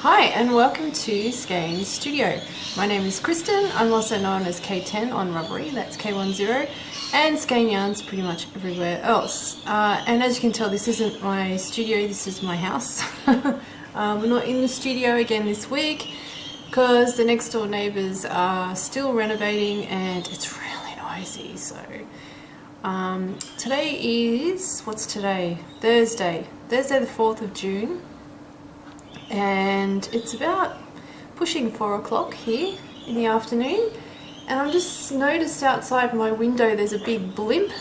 Hi and welcome to Skein Studio. My name is Kristen. I'm also known as K10 on Ravelry, that's K10, and Skein Yarns pretty much everywhere else. And as you can tell, this isn't my studio, this is my house. We're not in the studio again this week because the next door neighbours are still renovating and it's really noisy. So today is, what's today? Thursday the 4th of June. And it's about pushing 4 o'clock here in the afternoon, and I've just noticed outside my window there's a big blimp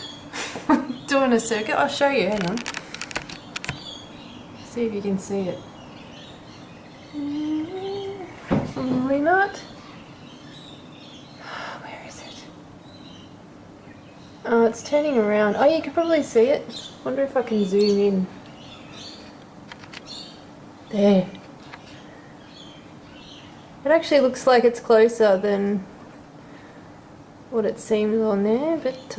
doing a circuit. I'll show you, hang on. See if you can see it. Probably not. Where is it? Oh, it's turning around. Oh, you can probably see it. Wonder if I can zoom in. There. It actually looks like it's closer than what it seems on there, but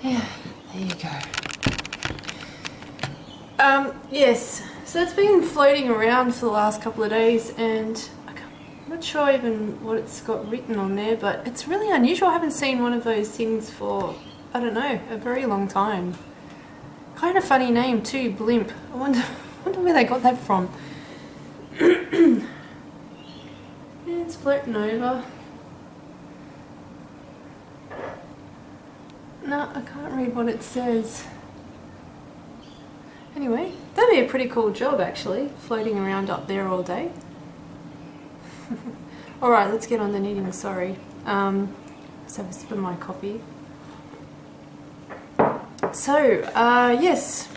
yeah, there you go. Yes, so it's been floating around for the last couple of days, and I'm not sure even what it's got written on there, but it's really unusual. I haven't seen one of those things for, I don't know, a very long time. Kind of funny name too, Blimp. I wonder where they got that from. It's floating over. No, I can't read what it says. Anyway, that'd be a pretty cool job actually, floating around up there all day. Alright, let's get on the knitting, sorry. Let's have a sip of my coffee. So, yes.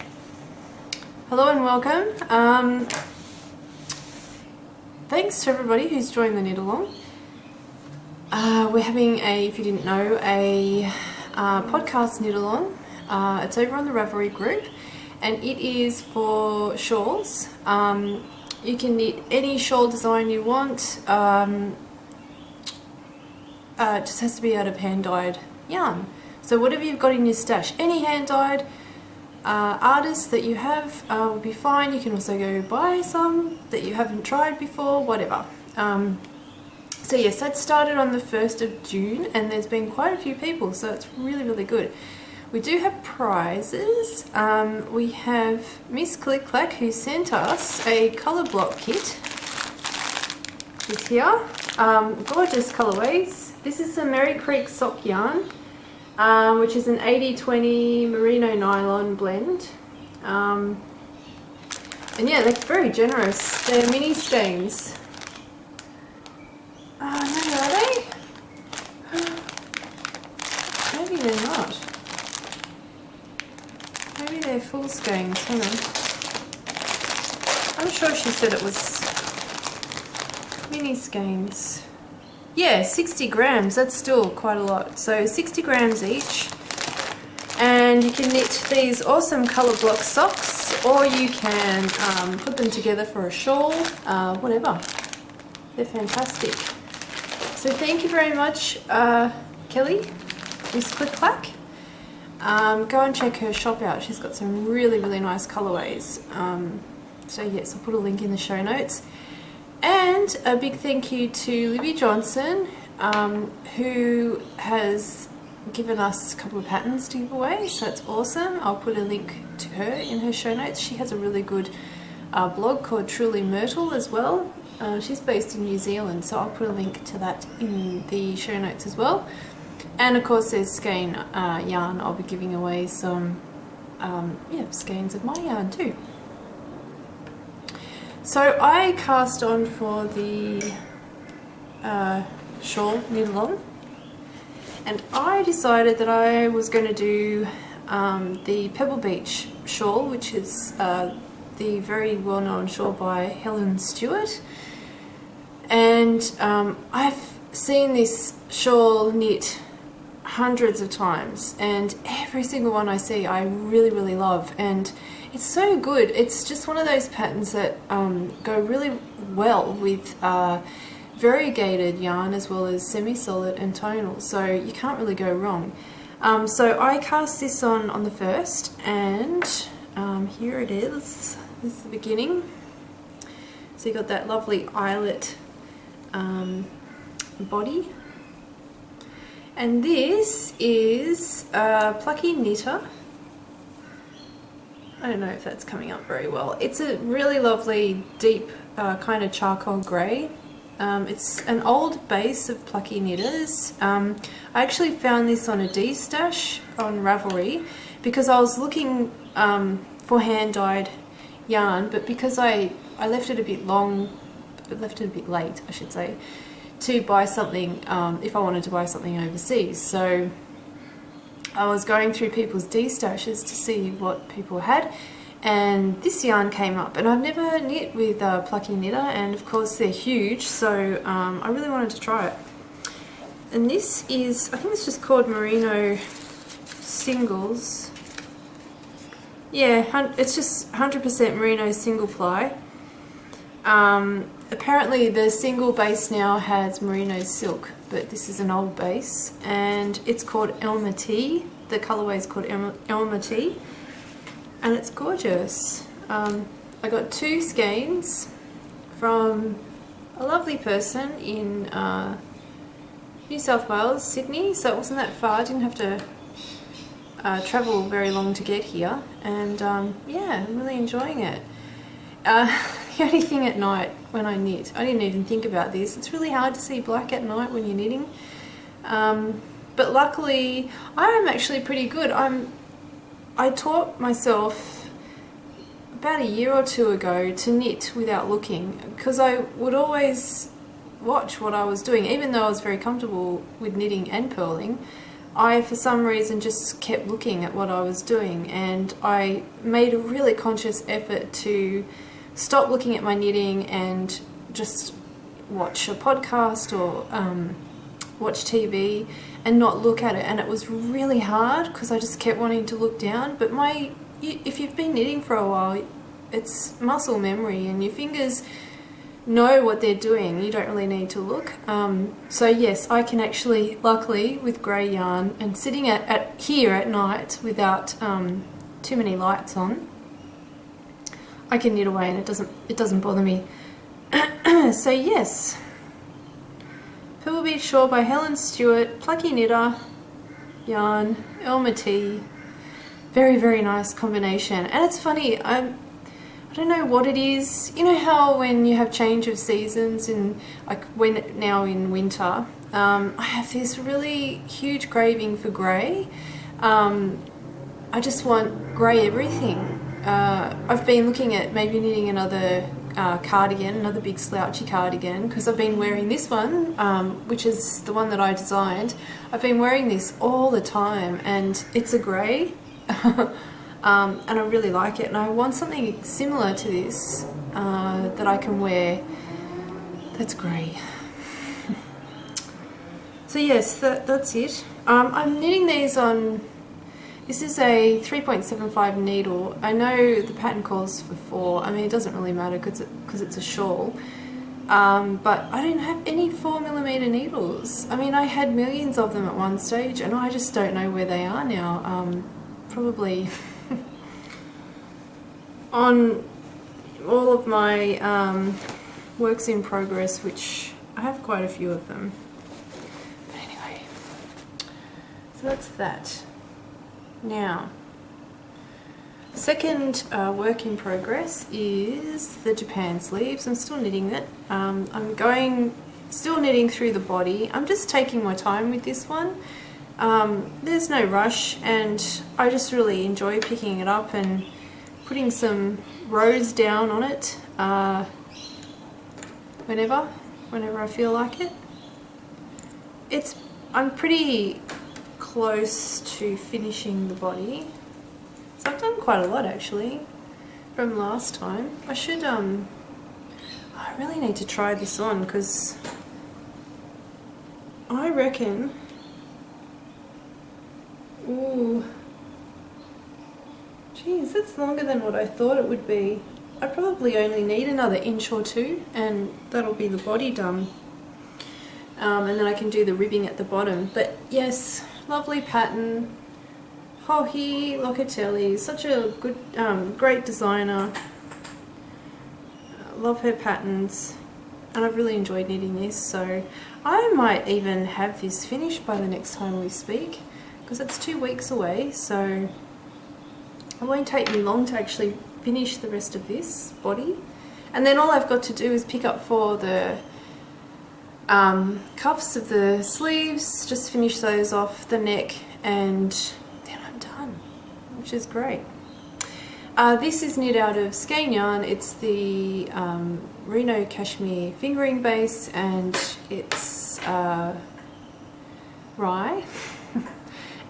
Hello and welcome. Thanks to everybody who's joined the knit along. We're having if you didn't know, a podcast knit along. It's over on the Ravelry group, and it is for shawls. You can knit any shawl design you want. It just has to be out of hand-dyed yarn. So whatever you've got in your stash, any hand-dyed artists that you have will be fine. You can also go buy some that you haven't tried before, whatever. So yes, that started on the 1st of June and there's been quite a few people, so it's really good. We do have prizes. We have Miss Click Clack, who sent us a colour block kit. It's here. Gorgeous colourways. This is some Merry Creek sock yarn, which is an 80-20 merino nylon blend. And yeah, they're very generous. They're mini skeins. No, are they? Maybe they're not. Maybe they're full skeins. Hang on. I'm sure she said it was mini skeins. Yeah, 60 grams, that's still quite a lot. So 60 grams each. And you can knit these awesome colour block socks, or you can put them together for a shawl, whatever. They're fantastic. So thank you very much, Kelly, Miss Click Clack. Go and check her shop out. She's got some really nice colourways. So yes, I'll put a link in the show notes. And a big thank you to Libby Johnson, who has given us a couple of patterns to give away, so it's awesome. I'll put a link to her in her show notes. She has a really good blog called Truly Myrtle as well. She's based in New Zealand, so I'll put a link to that in the show notes as well. And of course there's skein yarn. I'll be giving away some skeins of my yarn too. So I cast on for the shawl knit along, and I decided that I was going to do the Pebble Beach shawl, which is the very well-known shawl by Helen Stewart. And I've seen this shawl knit hundreds of times, and every single one I see I really love, and it's so good. It's just one of those patterns that go really well with variegated yarn as well as semi-solid and tonal, so you can't really go wrong. So I cast this on the 1st, and here it is. This is the beginning. So you got that lovely eyelet body. And this is Plucky Knitter. I don't know if that's coming up very well. It's a really lovely deep kind of charcoal grey. It's an old base of Plucky Knitters. I actually found this on a D-stash on Ravelry because I was looking for hand-dyed yarn, but because I left it a bit late, I should say, to buy something if I wanted to buy something overseas. So I was going through people's D-stashes to see what people had, and this yarn came up, and I've never knit with Plucky Knitter, and of course they're huge, so I really wanted to try it. And this is, I think it's just called Merino Singles. Yeah, it's just 100% Merino single ply. Apparently the single base now has Merino silk, but this is an old base, and it's called Elma Tea. The colourway is called Elma Tea, and it's gorgeous. I got 2 skeins from a lovely person in New South Wales, Sydney, so it wasn't that far. I didn't have to travel very long to get here, and yeah, I'm really enjoying it. The only thing at night when I knit, I didn't even think about this, it's really hard to see black at night when you're knitting, but luckily I am actually pretty good. I taught myself about a year or 2 ago to knit without looking, because I would always watch what I was doing. Even though I was very comfortable with knitting and purling, I for some reason just kept looking at what I was doing, and I made a really conscious effort to stop looking at my knitting and just watch a podcast or watch TV and not look at it. And it was really hard because I just kept wanting to look down. But if you've been knitting for a while, it's muscle memory and your fingers know what they're doing. You don't really need to look. So yes, I can actually, luckily, with grey yarn and sitting here at night without too many lights on, I can knit away and it doesn't bother me. So yes, Pebble Beach Shore by Helen Stewart, Plucky Knitter yarn, Elma Tea. Very, very nice combination. And it's funny, I don't know what it is. You know how when you have change of seasons, now in winter, I have this really huge craving for grey. I just want grey everything. I've been looking at maybe knitting another cardigan, another big slouchy cardigan, because I've been wearing this one, which is the one that I designed. I've been wearing this all the time, and it's a grey, and I really like it, and I want something similar to this that I can wear that's grey. So yes, that's it. I'm knitting these on, this is a 3.75 needle. I know the pattern calls for 4. I mean, it doesn't really matter because it's a shawl. But I don't have any 4mm needles. I mean, I had millions of them at one stage, and I just don't know where they are now. Probably on all of my works in progress, which I have quite a few of them. But anyway, so that's that. Now, second work in progress is the Japan sleeves. I'm still knitting it. I'm still knitting through the body. I'm just taking my time with this one. There's no rush, and I just really enjoy picking it up and putting some rows down on it whenever I feel like it. I'm pretty close to finishing the body, so I've done quite a lot actually from last time. I should I really need to try this on, because I reckon, ooh, geez, that's longer than what I thought it would be. I probably only need another inch or 2, and that'll be the body done. And then I can do the ribbing at the bottom. But yes, lovely pattern. Joji Locatelli, such a good, great designer. love her patterns, and I've really enjoyed knitting this, so I might even have this finished by the next time we speak, because it's 2 weeks away, so it won't take me long to actually finish the rest of this body. And then all I've got to do is pick up for the cuffs of the sleeves, just finish those off, the neck, and then I'm done, which is great. This is knit out of skein yarn. It's the Reno Cashmere fingering base, and it's rye,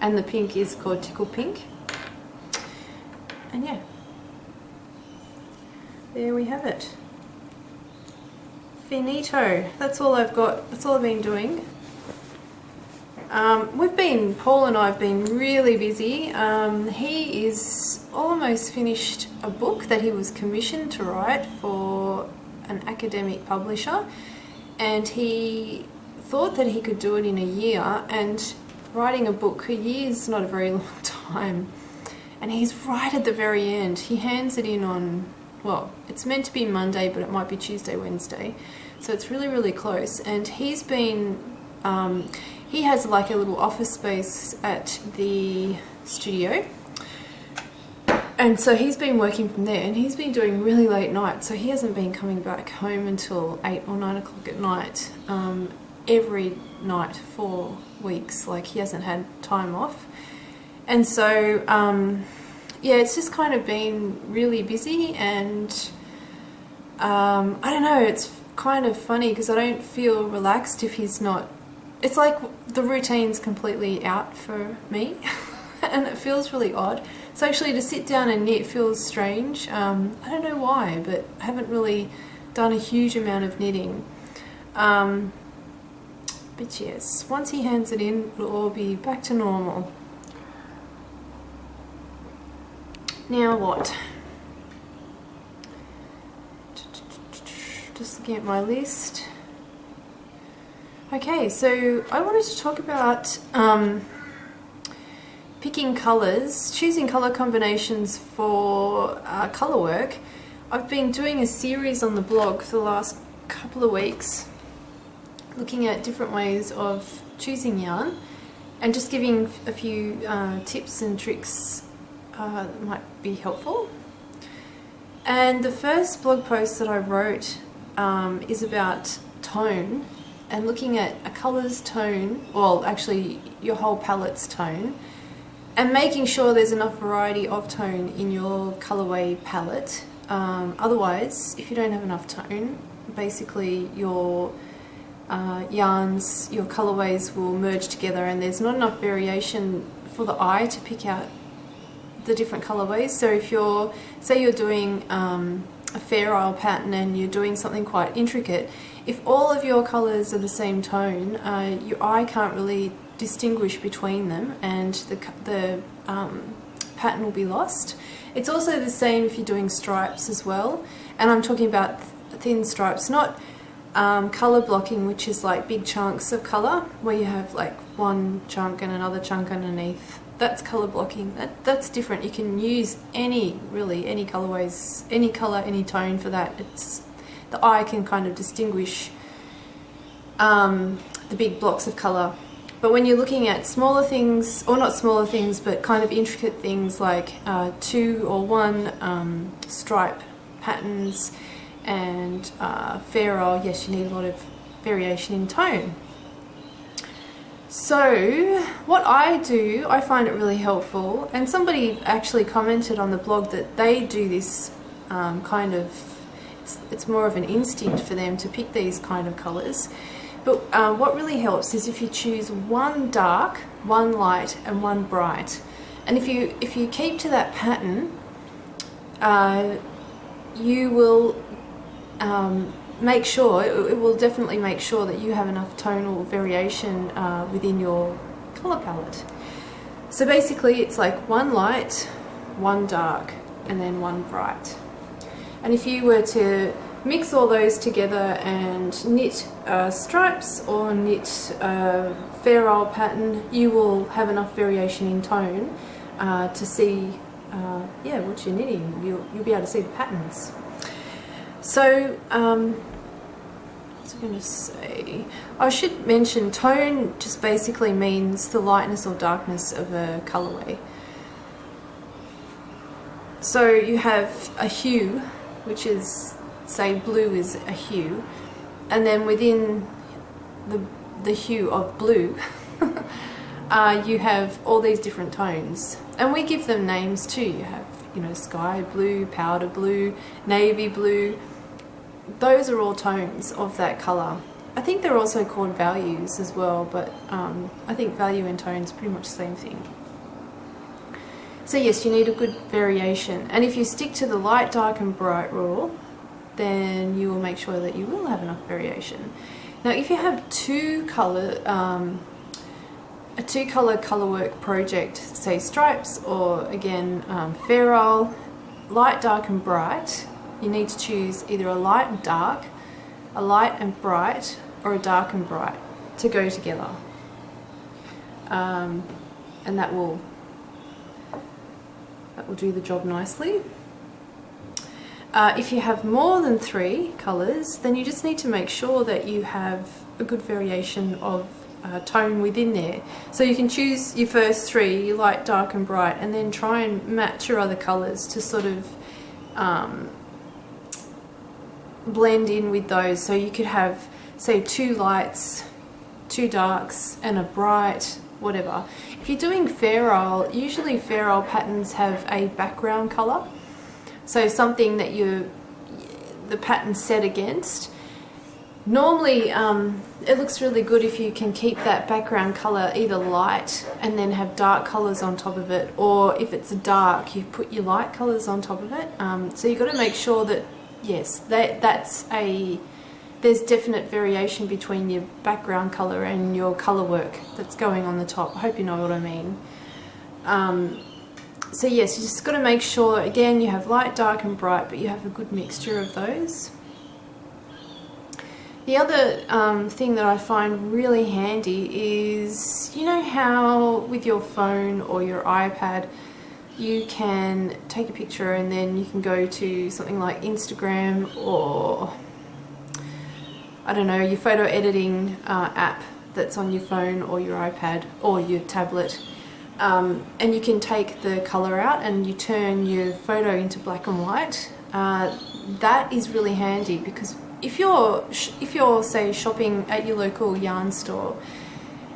and the pink is called Tickle Pink. And yeah, there we have it. Finito. That's all I've got. That's all I've been doing. Paul and I have been really busy. He is almost finished a book that he was commissioned to write for an academic publisher, and he thought that he could do it in a year, and writing a book, a year is not a very long time, and he's right at the very end. He hands it in on, well, it's meant to be Monday, but it might be Tuesday, Wednesday, so it's really, really close. And he's been he has like a little office space at the studio, and so he's been working from there, and he's been doing really late nights, so he hasn't been coming back home until 8 or 9 o'clock at night every night for weeks. Like, he hasn't had time off, and so yeah, it's just kind of been really busy, and I don't know, it's kind of funny because I don't feel relaxed if he's not. It's like the routine's completely out for me and it feels really odd. So actually to sit down and knit feels strange. I don't know why, but I haven't really done a huge amount of knitting. But yes, once he hands it in, it'll all be back to normal. Now what? Just looking at my list. Okay, so I wanted to talk about picking colours, choosing colour combinations for colour work. I've been doing a series on the blog for the last couple of weeks, looking at different ways of choosing yarn and just giving a few tips and tricks that might be helpful. And the first blog post that I wrote is about tone, and looking at a colour's tone, well actually your whole palette's tone, and making sure there's enough variety of tone in your colourway palette. Otherwise, if you don't have enough tone, basically your yarns, your colourways will merge together, and there's not enough variation for the eye to pick out the different colourways. So if you're, say you're doing a Fair Isle pattern and you're doing something quite intricate, if all of your colours are the same tone, your eye can't really distinguish between them, and the pattern will be lost. It's also the same if you're doing stripes as well, and I'm talking about thin stripes, not colour blocking, which is like big chunks of colour where you have like one chunk and another chunk underneath. That's colour blocking. That's different. You can use any colourways, any colour, any tone for that. It's, the eye can kind of distinguish the big blocks of colour. But when you're looking at smaller things, or not smaller things, but kind of intricate things like 2 or 1 stripe patterns and Fair Isle, yes, you need a lot of variation in tone. So what I do, I find it really helpful, and somebody actually commented on the blog that they do this kind of, it's more of an instinct for them to pick these kind of colours. But what really helps is if you choose 1 dark, 1 light and 1 bright, and if you keep to that pattern, you will make sure, it will definitely make sure that you have enough tonal variation within your colour palette. So basically it's like 1 light, 1 dark and then 1 bright. And if you were to mix all those together and knit stripes or knit Fair Isle pattern, you will have enough variation in tone to see yeah, what you're knitting. You'll be able to see the patterns. So, what's I going to say? I should mention tone just basically means the lightness or darkness of a colorway. So you have a hue, which is, say blue is a hue, and then within the hue of blue you have all these different tones, and we give them names too. You have, you know, sky blue, powder blue, navy blue. Those are all tones of that colour. I think they're also called values as well, but I think value and tone is pretty much the same thing. So yes, you need a good variation, and if you stick to the light, dark and bright rule, then you will make sure that you will have enough variation. Now if you have a two-colour colourwork project, say stripes or again Fair Isle, light, dark and bright, you need to choose either a light and dark, a light and bright, or a dark and bright to go together, and that will do the job nicely. If you have more than 3 colours, then you just need to make sure that you have a good variation of tone within there. So you can choose your first 3, light, dark and bright, and then try and match your other colours to sort of blend in with those. So you could have, say, 2 lights, 2 darks and a bright, whatever. If you're doing Fair Isle, usually Fair Isle patterns have a background colour, so something that the pattern's set against. Normally it looks really good if you can keep that background colour either light and then have dark colours on top of it, or if it's dark you put your light colours on top of it. So you've got to make sure that, yes, there's definite variation between your background colour and your colour work that's going on the top. I hope you know what I mean. So yes, you just got to make sure, again, you have light, dark and bright, but you have a good mixture of those. The other thing that I find really handy is, you know how with your phone or your iPad you can take a picture and then you can go to something like Instagram or, I don't know, your photo editing app that's on your phone or your iPad or your tablet, and you can take the colour out and you turn your photo into black and white. That is really handy, because if you're say shopping at your local yarn store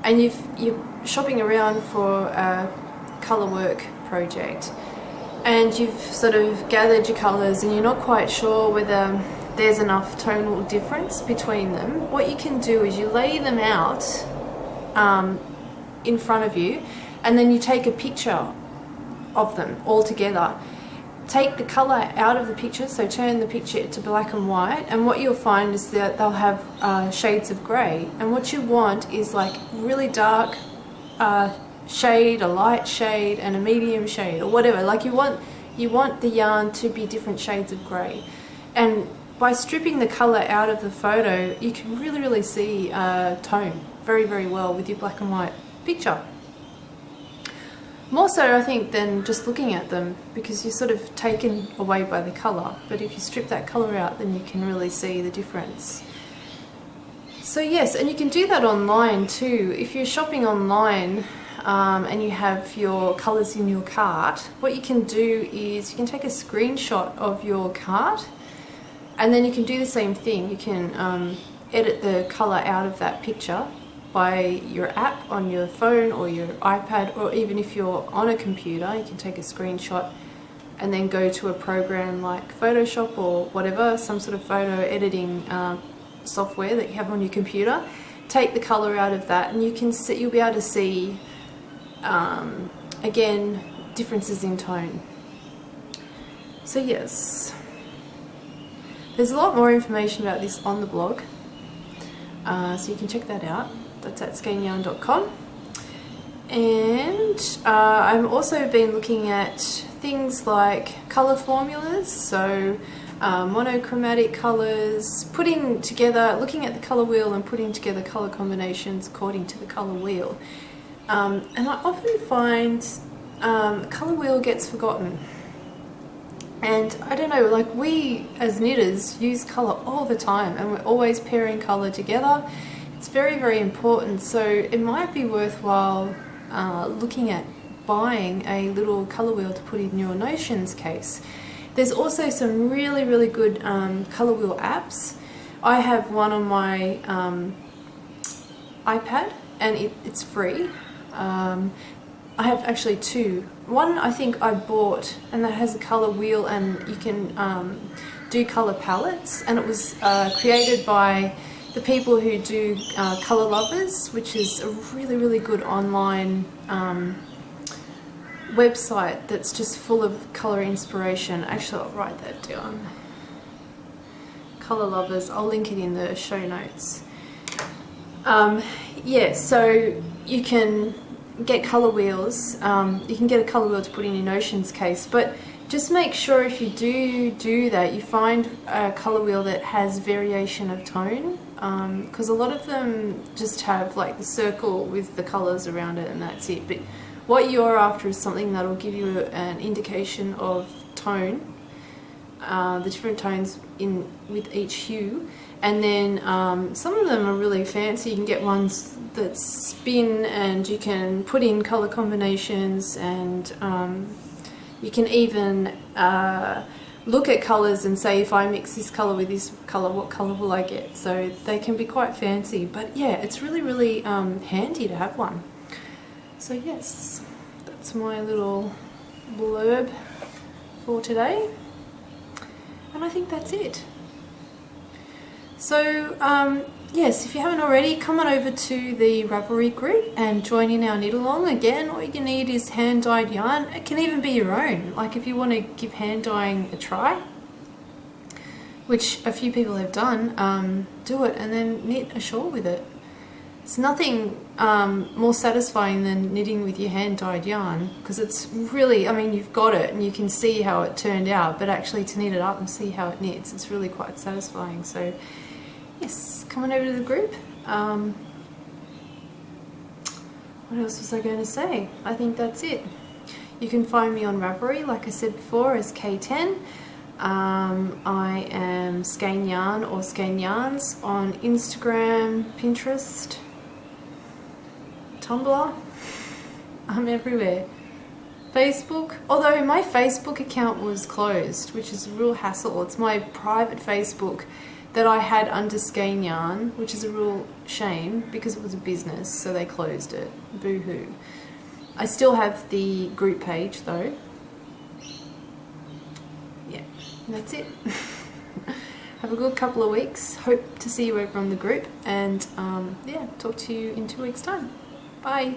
and you're shopping around for a colour work project and you've sort of gathered your colours and you're not quite sure whether there's enough tonal difference between them, what you can do is you lay them out in front of you, and then you take a picture of them all together. Take the colour out of the picture, so turn the picture to black and white, and what you'll find is that they'll have shades of grey, and what you want is like really dark shade, a light shade and a medium shade, or whatever. Like you want the yarn to be different shades of grey, and by stripping the colour out of the photo you can really see tone very well with your black and white picture. More so, I think, than just looking at them, because you're sort of taken away by the colour. But if you strip that colour out, then you can really see the difference. So yes, and you can do that online too. If you're shopping online and you have your colours in your cart, what you can do is you can take a screenshot of your cart, and then you can do the same thing. You can edit the colour out of that picture by your app on your phone or your iPad, or even if you're on a computer, you can take a screenshot and then go to a program like Photoshop or whatever, some sort of photo editing software that you have on your computer. Take the colour out of that, and you'll be able to see again differences in tone. So yes, there's a lot more information about this on the blog, so you can check that out. That's at skeinyarn.com. And I've also been looking at things like colour formulas, so monochromatic colours, looking at the colour wheel and putting together colour combinations according to the colour wheel. And I often find the colour wheel gets forgotten. And I don't know, like we as knitters use colour all the time, and we're always pairing colour together. It's very, very important. So it might be worthwhile looking at buying a little colour wheel to put in your notions case. There's also some really, really good colour wheel apps. I have one on my iPad, and it's free. I have actually two. One I think I bought, and that has a colour wheel, and you can do colour palettes, and it was created by the people who do Colour Lovers, which is a really, really good online website that's just full of colour inspiration. Actually, I'll write that down. Colour Lovers, I'll link it in the show notes. Yeah, so you can get colour wheels. You can get a colour wheel to put in your notions case, but just make sure if you do that, you find a colour wheel that has variation of tone, because a lot of them just have like the circle with the colours around it and that's it. But what you're after is something that'll give you an indication of tone, the different tones in with each hue. And then some of them are really fancy. You can get ones that spin, and you can put in colour combinations, and you can even look at colours and say, if I mix this colour with this colour, what colour will I get? So they can be quite fancy, but yeah, it's really, really handy to have one. So yes, that's my little blurb for today, and I think that's it. So yes, if you haven't already, come on over to the Ravelry group and join in our knit along. Again, all you need is hand dyed yarn. It can even be your own, like if you want to give hand dyeing a try, which a few people have done, do it and then knit a shawl with it. It's nothing more satisfying than knitting with your hand dyed yarn, because it's really, I mean, you've got it and you can see how it turned out, but actually to knit it up and see how it knits, it's really quite satisfying. So yes, come on over to the group. What else was I going to say? I think that's it. You can find me on Ravelry, like I said before, as K10. I am Skein Yarn or Skein Yarns on Instagram, Pinterest, Tumblr. I'm everywhere. Facebook, although my Facebook account was closed, which is a real hassle. It's my private Facebook that I had under Skein Yarn, which is a real shame because it was a business, so they closed it. Boo-hoo. I still have the group page though. Yeah, that's it. Have a good couple of weeks. Hope to see you over on the group, and yeah, talk to you in 2 weeks' time. Bye.